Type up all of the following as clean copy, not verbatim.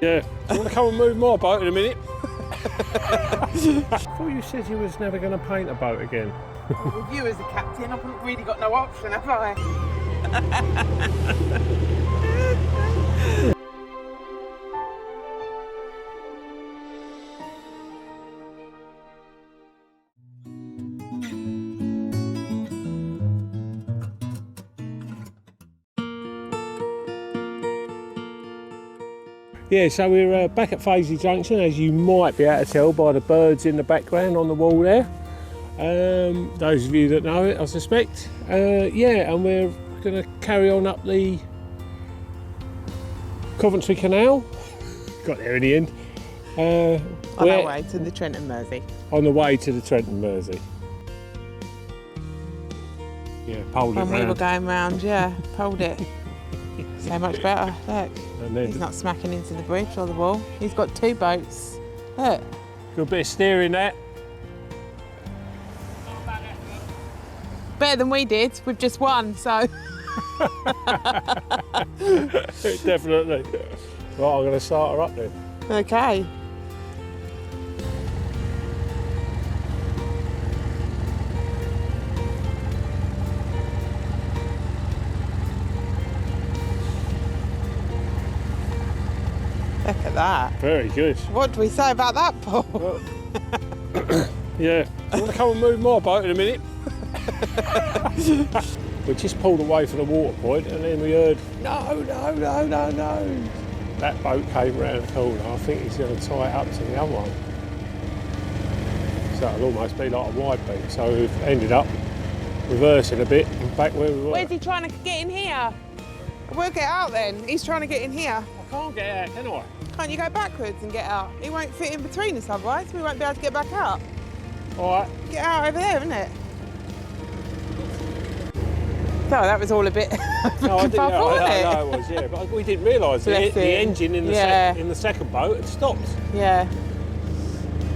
Yeah, do you want to come and move my boat in a minute? I thought you said you was never going to paint a boat again. Well, with you as the captain, I've really got no option, have I? Yeah, so we're back at Fazeley Junction, as you might be able to tell by the birds in the background on the wall there. Those of you that know it, I suspect. Yeah, and we're going to carry on up the Coventry Canal. Got there in the end. On our way to the Trent and Mersey. On the way to the Trent and Mersey. Yeah, poled it round. When we were going round, yeah, poled it. So much better, look. He's not smacking into the bridge or the wall. He's got two boats. Look. Good bit of steering there. Better than we did with just one, so. Definitely. Right, I'm going to start her up then. Okay. Look at that. Very good. What do we say about that, Paul? Well, yeah. Do you want to come and move my boat in a minute? We just pulled away from the water point and then we heard, no. That boat came round the corner. I think he's going to tie it up to the other one. So it'll almost be like a wide beat. So we've ended up reversing a bit and back where we were. Where's he trying to get in here? We'll get out then. He's trying to get in here. I can't get out, can I? Can't you go backwards and get out? He won't fit in between us otherwise. We won't be able to get back out. All right. Get out over there, isn't it? No, that was all a bit. No, I didn't know. I know it was, yeah, but we didn't realise the engine in the second boat had stopped. Yeah.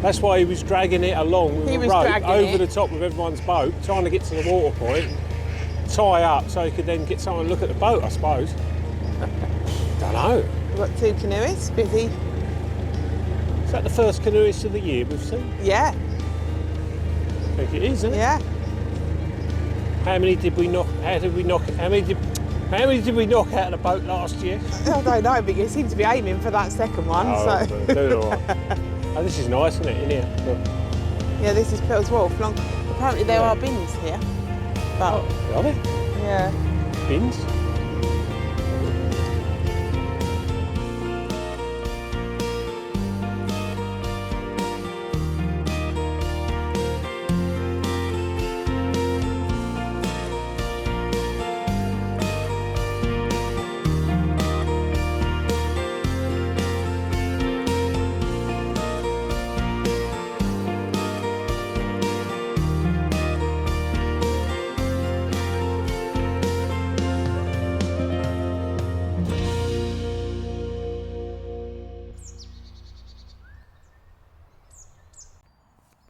That's why he was dragging it along with a rope over the top of everyone's boat, trying to get to the water point, tie up so he could then get someone to look at the boat, I suppose. Don't know. We've got two canoeists busy. Is that the first canoeist of the year we've seen? Yeah. I think it is, isn't it? Yeah. How many did we knock? How many did we knock out of the boat last year? I don't know, but you seem to be aiming for that second one. Oh, so. Doing all right. Oh, this is nice, isn't it, in here? Look. Yeah, this is Peel's Wharf. Apparently there are bins here. But, oh, are there? Yeah. Bins?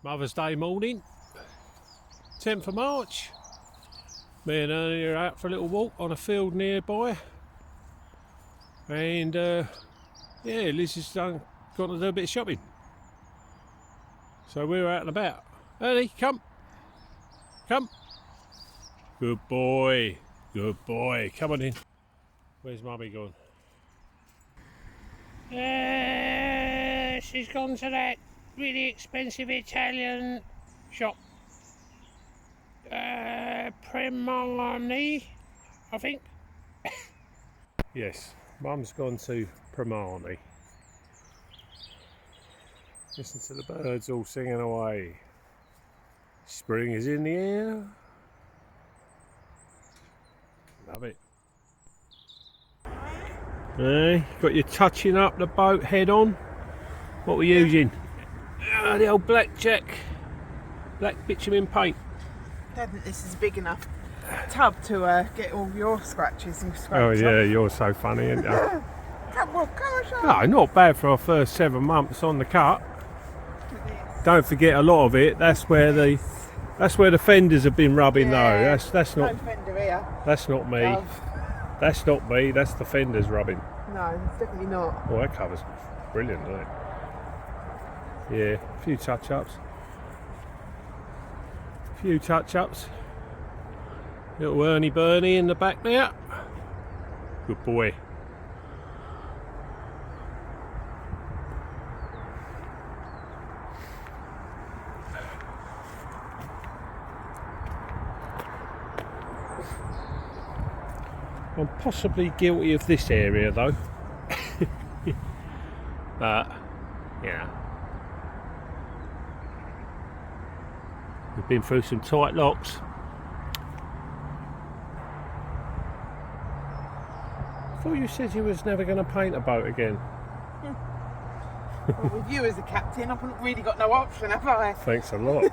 Mother's Day morning, 10th of March. Me and Ernie are out for a little walk on a field nearby. And yeah, Liz has gone to do a bit of shopping. So we're out and about. Ernie, come. Come. Good boy. Good boy. Come on in. Where's Mummy gone? She's gone to that really expensive Italian shop. Primani, I think. Yes, Mum's gone to Primani. Listen to the birds all singing away. Spring is in the air. Love it. Hey, got you touching up the boat head on. What we're using? The old black bitumen paint. I don't think this is big enough tub to get all your scratches and scratches. Oh yeah, you're so funny, aren't you? Come on, no, not bad for our first 7 months on the cut. Don't forget a lot of it. That's where the fenders have been rubbing though. That's not. No fender here. That's not me. Love. That's not me. That's the fenders rubbing. No, it's definitely not. Well, that cover's brilliant, isn't it? Yeah, a few touch-ups. Little Ernie Bernie in the back there. Good boy. I'm possibly guilty of this area though. But, yeah. We've been through some tight locks. I thought you said you was never going to paint a boat again. Well, with you as a captain, I've not really got no option, have I? Thanks a lot.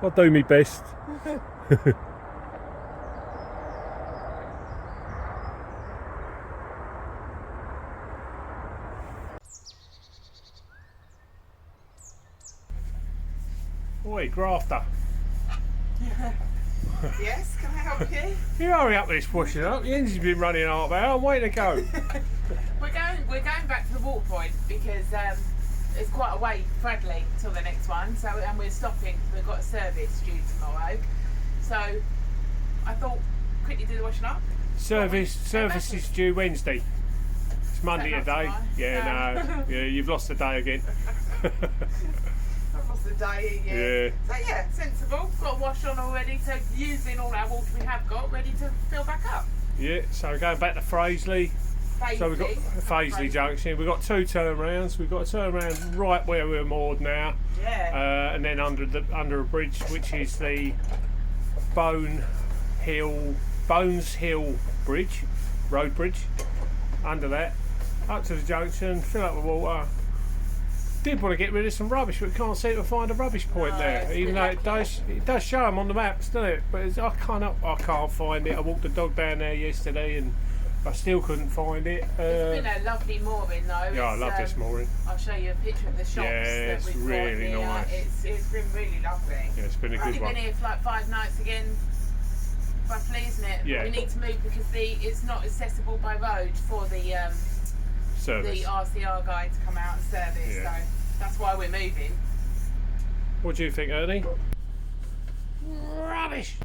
I'll do my best. Oi, grafter. Yes, can I help you? You hurry up with this pushing up. The engine's been running half hour. I'm waiting to go. We're going back to the water point because it's quite a way, Bradley, till the next one. So, and we're stopping. We've got a service due tomorrow. So I thought, quickly do the washing up. Service is due Wednesday. It's Monday today. Tomorrow? Yeah, no. Yeah, you've lost a day again. I've lost a day again. Yeah. So yeah, sensible. Got a wash on already. So using all our water we have got, ready to fill back up. Yeah. So we're going back to Fazeley. So we've got Fazeley Junction. We've got two turnarounds. We've got a turnaround right where we're moored now. Yeah. And then under a bridge, which is the Bones Hill Bridge, road bridge. Under that, up to the junction, fill up with water. Did want to get rid of some rubbish, but we can't seem to find a rubbish point there. Even though it does show them on the maps, doesn't it? But I can't find it. I walked the dog down there yesterday and I still couldn't find it. It's been a lovely mooring though. Yeah, I love this mooring. I'll show you a picture of the shops that we've really got here. nice. It's been really lovely. Yeah, it's been a good We've one. been here for like 5 nights again, roughly, isn't it? Yeah. But we need to move because it's not accessible by road for the Service. the RCR guy to come out and service. Yeah. So that's why we're moving. What do you think, Ernie? Rubbish.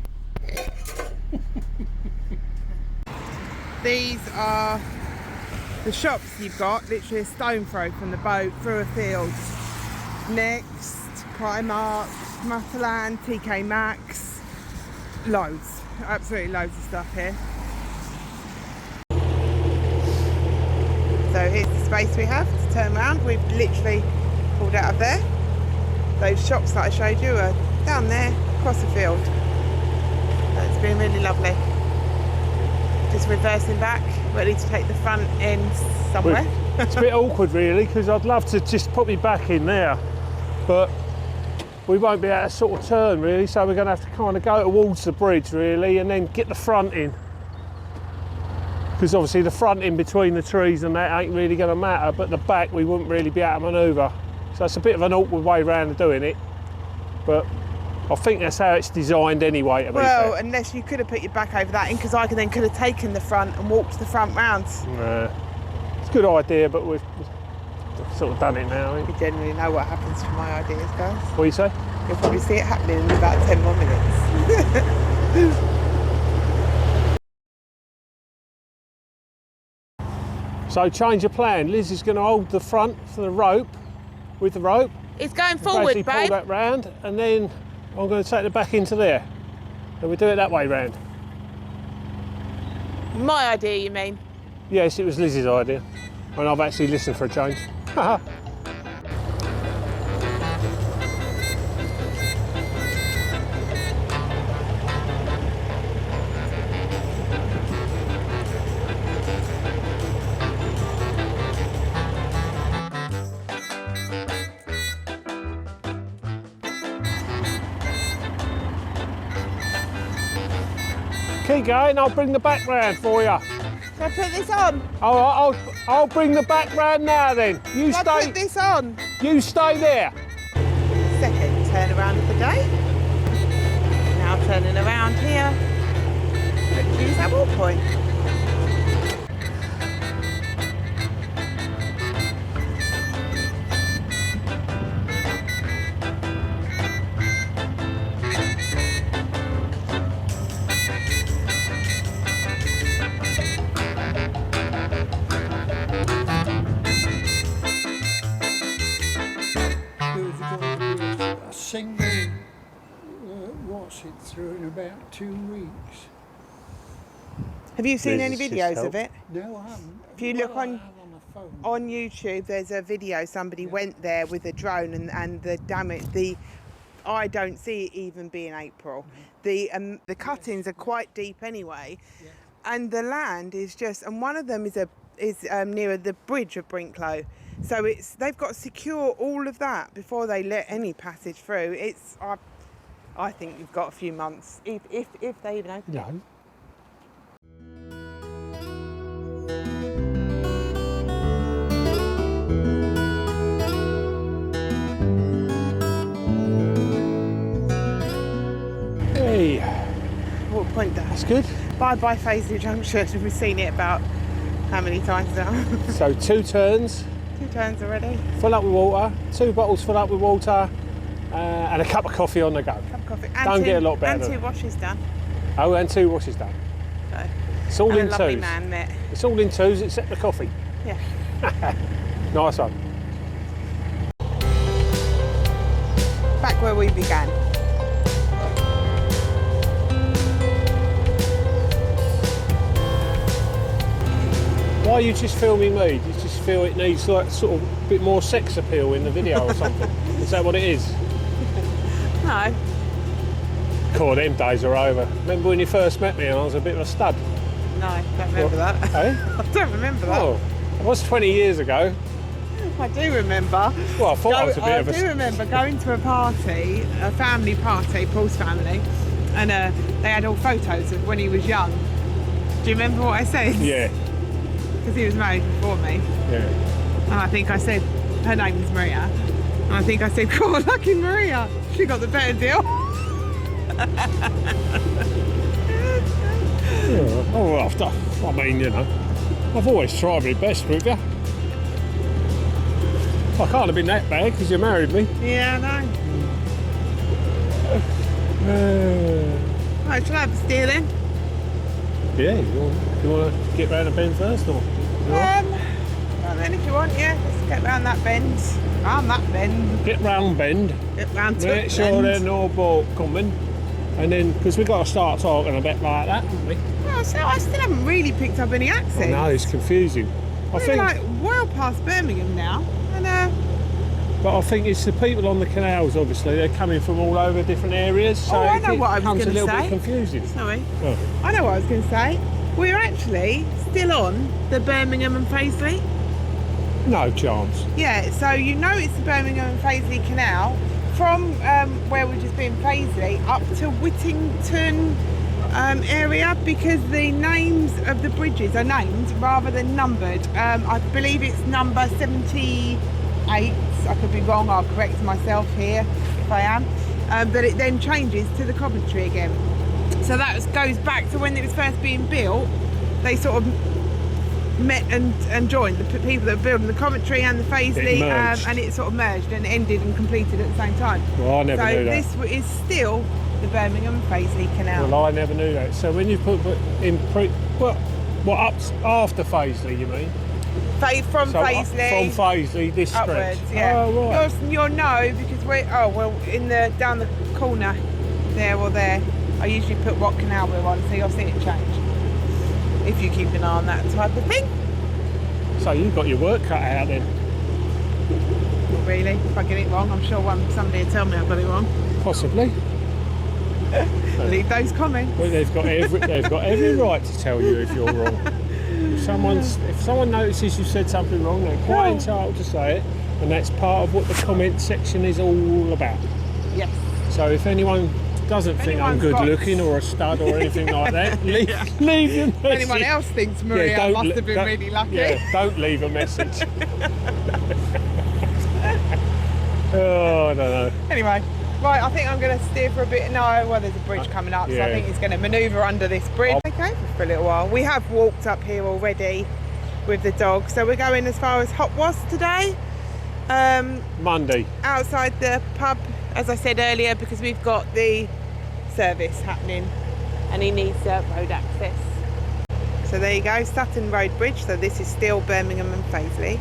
These are the shops you've got, literally a stone throw from the boat through a field. Next, Primark, Matalan, TK Maxx, loads, absolutely loads of stuff here. So here's the space we have to turn around. We've literally pulled out of there. Those shops that I showed you are down there, across the field. It's been really lovely. Just reversing back, ready to take the front end somewhere. It's a bit awkward really, because I'd love to just put me back in there, but we won't be able to sort of turn really, so we're going to have to kind of go towards the bridge really and then get the front in. Because obviously the front in between the trees and that ain't really going to matter, but the back we wouldn't really be able to manoeuvre. So it's a bit of an awkward way round of doing it, but I think that's how it's designed anyway, to be Well, fair. unless you could have put your back over that in, because I could have taken the front and walked the front round. It's a good idea, but we've sort of done it now. You generally know what happens to my ideas, guys. What do you say? You'll probably see it happening in about 10 more minutes. So change of plan. Liz is going to hold the front for the rope, with the rope. It's going Basically forward, pull babe. that round, and then I'm going to take the back into there. And we do it that way round. My idea, you mean? Yes, it was Liz's idea, and I've actually listened for a change. Keep going, I'll bring the back round for you. Shall I put this on? I'll bring the back round now then. You Shall I stay. put this on? You stay there. Second turn around of the day. Now turning around here. Let's use that wall point. through in about 2 weeks. Have you seen Liz any has just videos of helped. it? No, I haven't. If you look Well, I on- have on my phone. On YouTube, there's a video. Somebody went there with a drone, and the damage. I don't see it even being April. The cuttings are quite deep anyway, and the land is just. And one of them is near the bridge of Brinklow, so they've got to secure all of that before they let any passage through. I think you've got a few months if they even open. No. Hey, What point that? that's good. Bye bye Fazeley Junction. We've seen it about how many times now? So 2 turns, 2 turns already. full up with water, 2 bottles full up with water, and a cup of coffee on the go. Cup of coffee. Don't get a lot better And than 2 that. washes done. Oh, and 2 washes done. So, It's all and in a lovely twos. man met. It's all in twos except the coffee. Yeah. Nice one. Back where we began. Why are you just filming me? Do you just feel it needs like sort of a bit more sex appeal in the video or something? Is that what it is? No. Cool, them days are over. Remember when you first met me and I was a bit of a stud? No, don't remember that. Eh? I don't remember that. Oh, it was 20 years ago. I do remember. Well, I thought I was a bit of a... I do remember going to a party, a family party, Paul's family, and they had all photos of when he was young. Do you remember what I said? Yeah, Because he was married before me. yeah. And I think I said, her name was Maria. And I think I said, cool, lucky Maria. She got the better deal. Oh, well, I mean, you know, I've always tried my best with you. I can't have been that bad because you married me. Yeah, I know. Right, shall I have a steer then? Yeah, you want to get round the bend first or? Well then, if you want, yeah, let's get round that bend. Round that bend. Get round bend. Get round to Make the sure bend. there's no boat coming. And then, because we've got to start talking a bit like that, haven't we? Well, so I still haven't really picked up any accents. No, it's confusing. We're like well past Birmingham now. And But I think it's the people on the canals, obviously, they're coming from all over different areas, so I know it what I was becomes a gonna little say. bit confusing. sorry. Oh. I know what I was going to say. We're actually still on the Birmingham and Fazeley. No chance. Yeah, so you know it's the Birmingham and Fazeley Canal from where we've just been, Fazeley, up to Whittington area, because the names of the bridges are named rather than numbered. I believe it's number 78. I could be wrong, I'll correct myself here if I am. But it then changes to the Coventry again. So that goes back to when it was first being built. They sort of met and joined, the people that were building the Coventry and the Fazeley, and it sort of merged and ended and completed at the same time. Well, I never knew that. So this is still the Birmingham and Fazeley Canal. Well, I never knew that. So when you put in what up after Fazeley, you mean? From So Fazeley from Fazeley, this upwards, stretch. yeah. Oh, right. You'll know because down the corner there or there, I usually put what canal we're on, so you'll see it change. If you keep an eye on that type of thing. So you've got your work cut out then. Not really. If I get it wrong, I'm sure somebody will tell me I've got it wrong. Possibly. Leave those comments. Well, they've got every right to tell you if you're wrong. If someone notices you said something wrong, they're quite entitled to say it, and that's part of what the comment section is all about. Yes. So if anyone doesn't think I'm good looking or a stud or anything like that, leave your message. If anyone else thinks Maria must have been really lucky. Yeah, don't leave a message. Oh, I don't know. Anyway, right, I think I'm going to steer for a bit. Well, there's a bridge coming up, so I think he's going to manoeuvre under this bridge. Okay, for a little while. We have walked up here already with the dog, so we're going as far as Hopwas today. Monday. Outside the pub, as I said earlier, because we've got the service happening and he needs road access. So there you go, Sutton Road Bridge. So this is still Birmingham and Fazeley.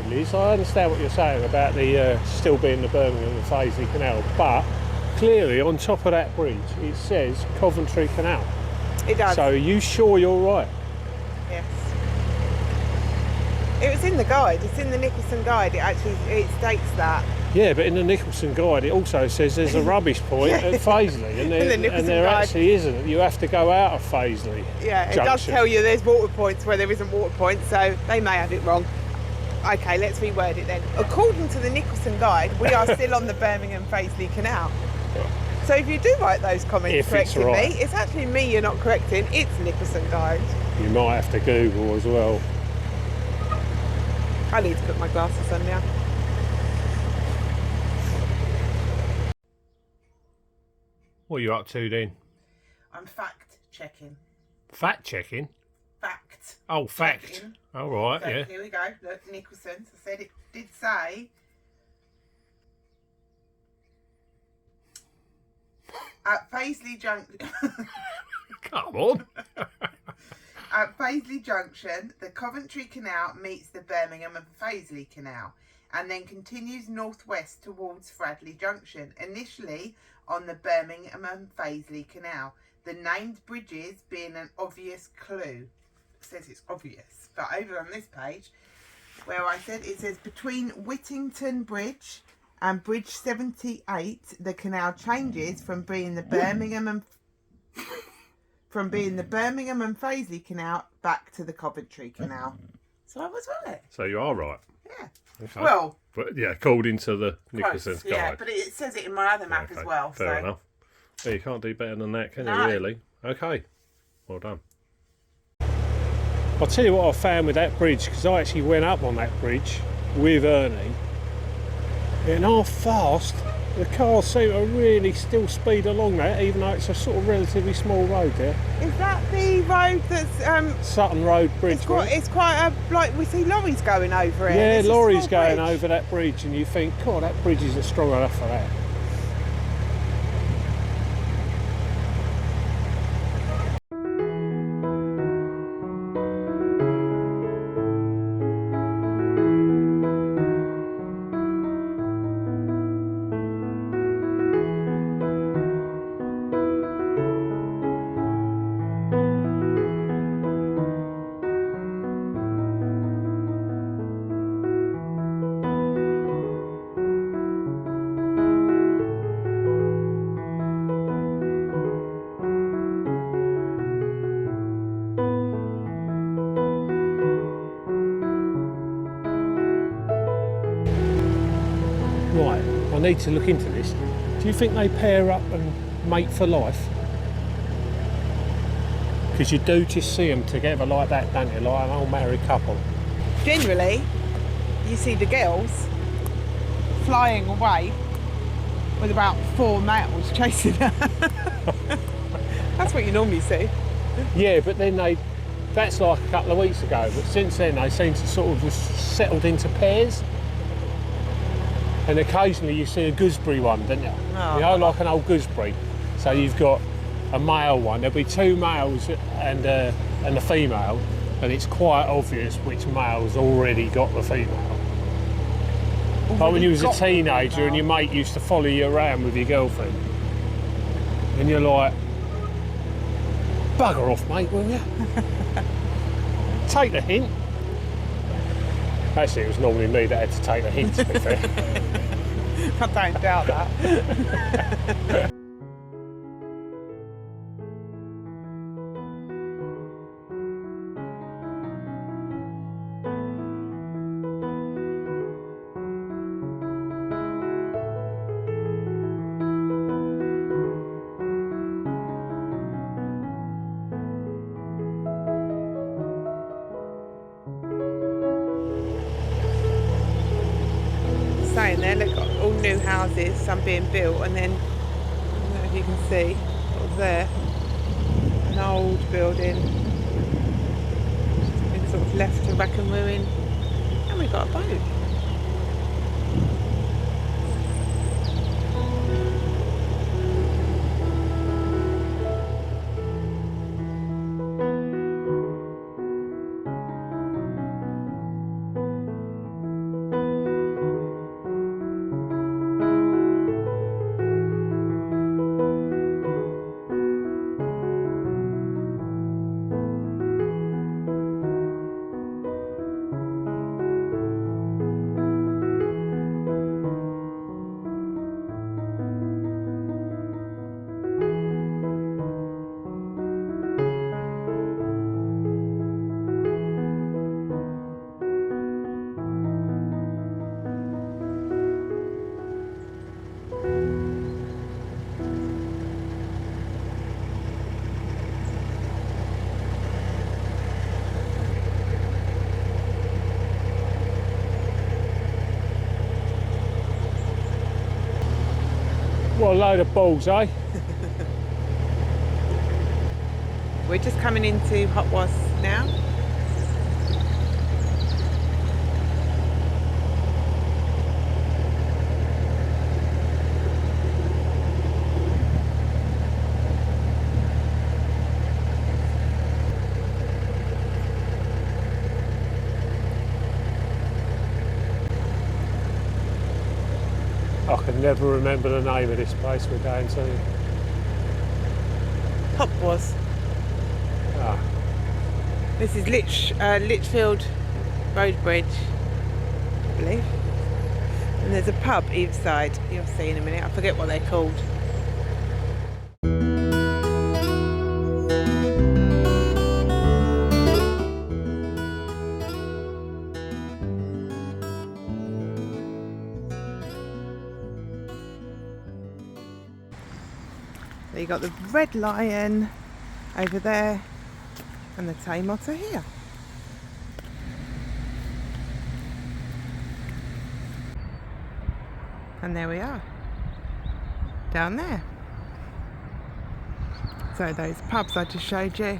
Liz, is, I understand what you're saying about the still being the Birmingham and Fazeley Canal, but clearly on top of that bridge it says Coventry Canal. It does. So are you sure you're right? Yes. It was in the guide. It's in the Nicholson guide. It states that. Yeah, but in the Nicholson guide it also says there's a rubbish point at Fazeley, and there guide. actually isn't. You have to go out of Fazeley. Yeah, it Junction. does tell you there's water points where there isn't water points, so they may have it wrong. Okay, let's reword it then. According to the Nicholson guide, we are still on the Birmingham Fazeley Canal. So if you do write those comments If it's correcting right. me, it's actually me you're not correcting, it's Nicholson guide. You might have to Google as well. I need to put my glasses on now. What are you up to then? I'm fact checking. Fact checking? Fact. Oh, fact. Checking. All right, So yeah. here we go. Look, Nicholson. I said it did say at Fazeley Junction. Come on. At Fazeley Junction, the Coventry Canal meets the Birmingham and Fazeley Canal and then continues northwest towards Fazeley Junction, initially on the Birmingham and Fazeley Canal. The named bridges being an obvious clue. It says it's obvious, but over on this page, where I said it says between Whittington Bridge and Bridge 78, the canal changes from being the Birmingham and Fazeley Canal back to the Coventry Canal. So I was right. So you are right. Yeah. Okay. Well, But yeah, according to the Nicholson's close, yeah, guide. but it says it in my other map Okay, as well. Fair So enough. Yeah, you can't do better than that, can No. you, really? Okay. Well done. I'll tell you what I found with that bridge, because I actually went up on that bridge with Ernie, and how fast the cars seem to really still speed along that, even though it's a sort of relatively small road there. is that the road that's Sutton Road Bridge. it's quite a, like we see lorries going over it. Yeah, It's a lorries small going bridge. over that bridge, and you think, God, that bridge isn't strong enough for that. Right, I need to look into this. Do you think they pair up and mate for life? Because you do just see them together like that, don't you? Like an old married couple. Generally, you see the girls flying away with about 4 males chasing her. That's what you normally see. Yeah, but then that's like a couple of weeks ago, but since then they seem to sort of just settled into pairs. And occasionally you see a gooseberry one, don't you? Oh. You know, like an old gooseberry. So you've got a male one, there'll be 2 males and a female, and it's quite obvious which male's already got the female. Like when you was a teenager and your mate used to follow you around with your girlfriend, and you're like, bugger off, mate, will you? Take the hint. Actually, it was normally me that had to take the hint, to be fair. I don't doubt that. Saying there, look, all new houses, some being built, and then, I don't know if you can see, what's there, an old building, been sort of left to wreck and ruin, and we've got a boat. What a load of balls, eh? We're just coming into Hopwas now. I can never remember the name of this place we're going to. Hopwas. Ah, This is Lichfield Road Bridge, I believe. And there's a pub each side. You'll see in a minute. I forget what they're called. So you got the Red Lion over there and the Tame Otter here. And there we are, down there. So those pubs I just showed you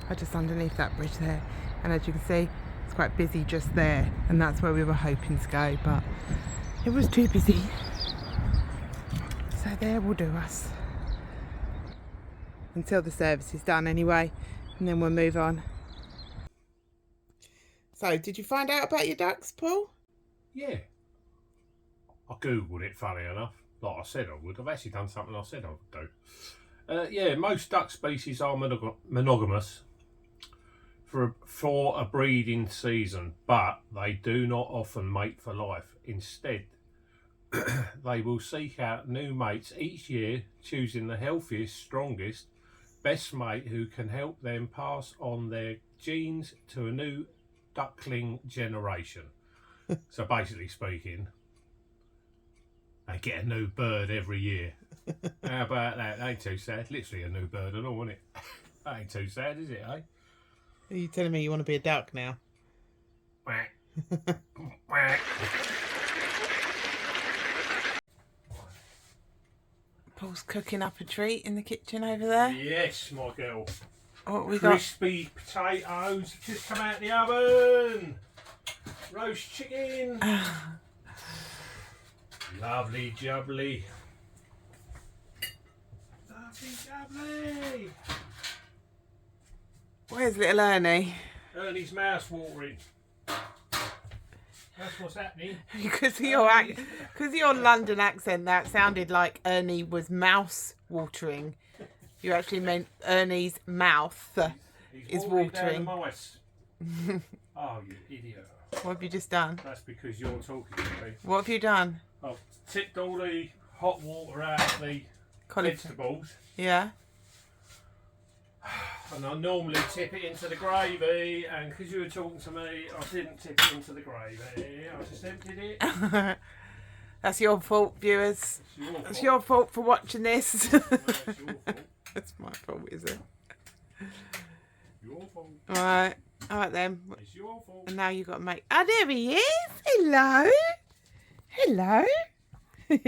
are just underneath that bridge there. And as you can see, it's quite busy just there. And that's where we were hoping to go, but it was too busy. So there will do us. Until the service is done anyway, and then we'll move on. So, did you find out about your ducks, Paul? yeah. I googled it, funny enough, like I said I would. I've actually done something I said I would do. Yeah, most duck species are monogamous for a breeding season, but they do not often mate for life. Instead, they will seek out new mates each year, choosing the healthiest, strongest, best mate who can help them pass on their genes to a new duckling generation. So basically speaking, they get a new bird every year. How about that? That ain't too sad. Literally a new bird and all, isn't it? That ain't too sad, is it, eh? Are you telling me you want to be a duck now? Quack. Quack. Paul's cooking up a treat in the kitchen over there. Yes, my girl. What we got? Crispy potatoes just come out the oven. Roast chicken. Lovely jubbly. Lovely jubbly. Where's little Ernie? Ernie's mouth watering. That's what's happening. Because of your London accent, that sounded like Ernie was mouse watering. You actually meant Ernie's mouth is watering. Down the mice. Oh, you idiot. What have you just done? That's because you're talking to me. What have you done? I've tipped all the hot water out of the vegetables. Yeah. And I normally tip it into the gravy, and because you were talking to me, I didn't tip it into the gravy. I just emptied it. That's your fault, viewers. It's your fault for watching this. Well, it's your fault. That's my fault, is it? Your fault. Alright then. It's your fault. And now you've got to make... Oh, there he is. Hello. Hello. Right.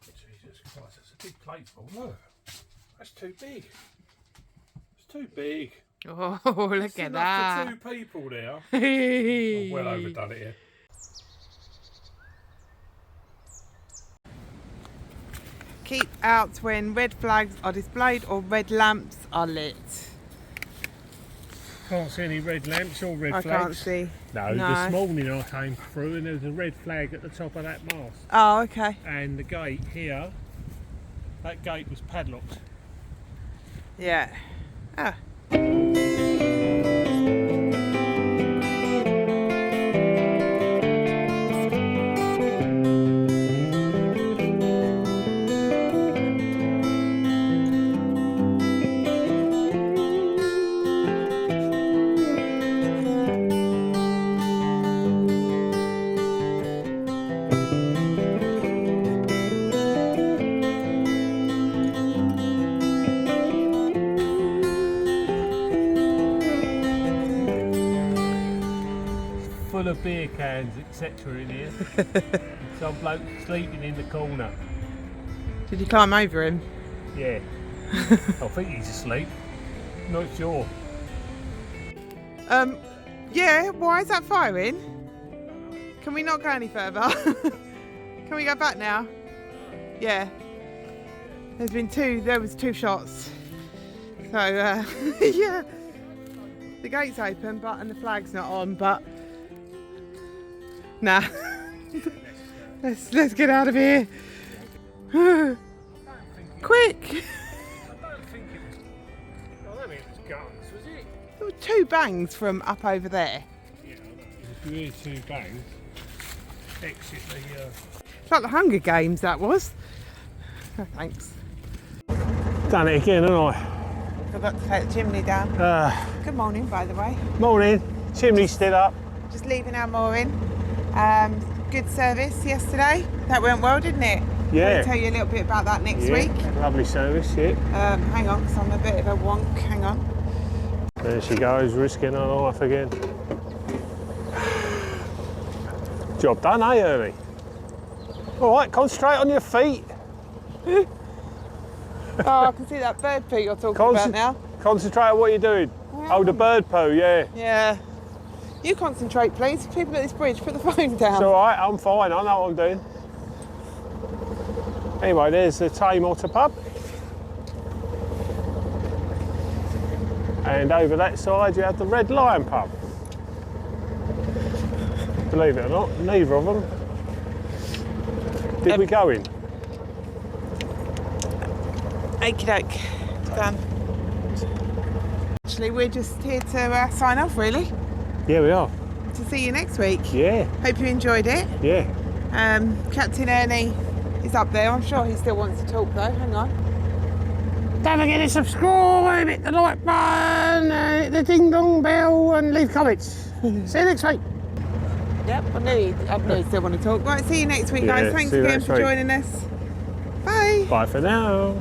Jesus Christ, that's a big plate full. Look. That's too big. It's too big. Oh, look It's at enough that. for 2 people there. I've well overdone it here. Keep out when red flags are displayed or red lamps are lit. Can't see any red lamps or red I flags. can't see. No, No. this morning I came through and there was a red flag at the top of that mast. Oh, okay. And the gate here, that gate was padlocked. Yeah. Ah. Full of beer cans, etc. in here. Some bloke sleeping in the corner. Did you climb over him? Yeah. I think he's asleep. Not sure. Yeah, why is that firing? Can we not go any further? Can we go back now? Yeah. There was two shots. So, yeah. The gate's open, and the flag's not on, but... Nah. Let's get out of here. Quick! I don't think it was guns, was it? There were two bangs from up over there. Yeah, I know. If you hear two bangs, exit the... It's like the Hunger Games, that was. Oh, thanks. Done it again, haven't I? Forgot to take the chimney down. Good morning, by the way. Morning. Chimney's still up. Just leaving our mooring. Good service yesterday. That went well, didn't it? Yeah. I'll tell you a little bit about that next week. Lovely service, yeah. Hang on, because I'm a bit of a wonk. Hang on. There she goes, risking her life again. Job done, eh, Ernie? All right, concentrate on your feet. Oh, I can see that bird poo you're talking about now. Concentrate on what you're doing. Oh, the bird poo, yeah. Yeah. You concentrate, please. People at this bridge, put the phone down. It's all right, I'm fine. I know what I'm doing. Anyway, there's the Tame Otter pub. And over that side, you have the Red Lion pub. Believe it or not, neither of them did we go in. Okie doke. Done. Actually, we're just here to sign off, really. Yeah, we are. To see you next week. Yeah, Hope you enjoyed it. yeah. Captain Ernie is up there. I'm sure he still wants to talk, though. Hang on. Don't forget to subscribe, hit the like button, hit the ding dong bell, and leave comments. See you next week. Yep, I knew he still want to talk. Right, see you next week, Yeah, guys. Thanks see you again next for week. joining us. Bye. Bye for now.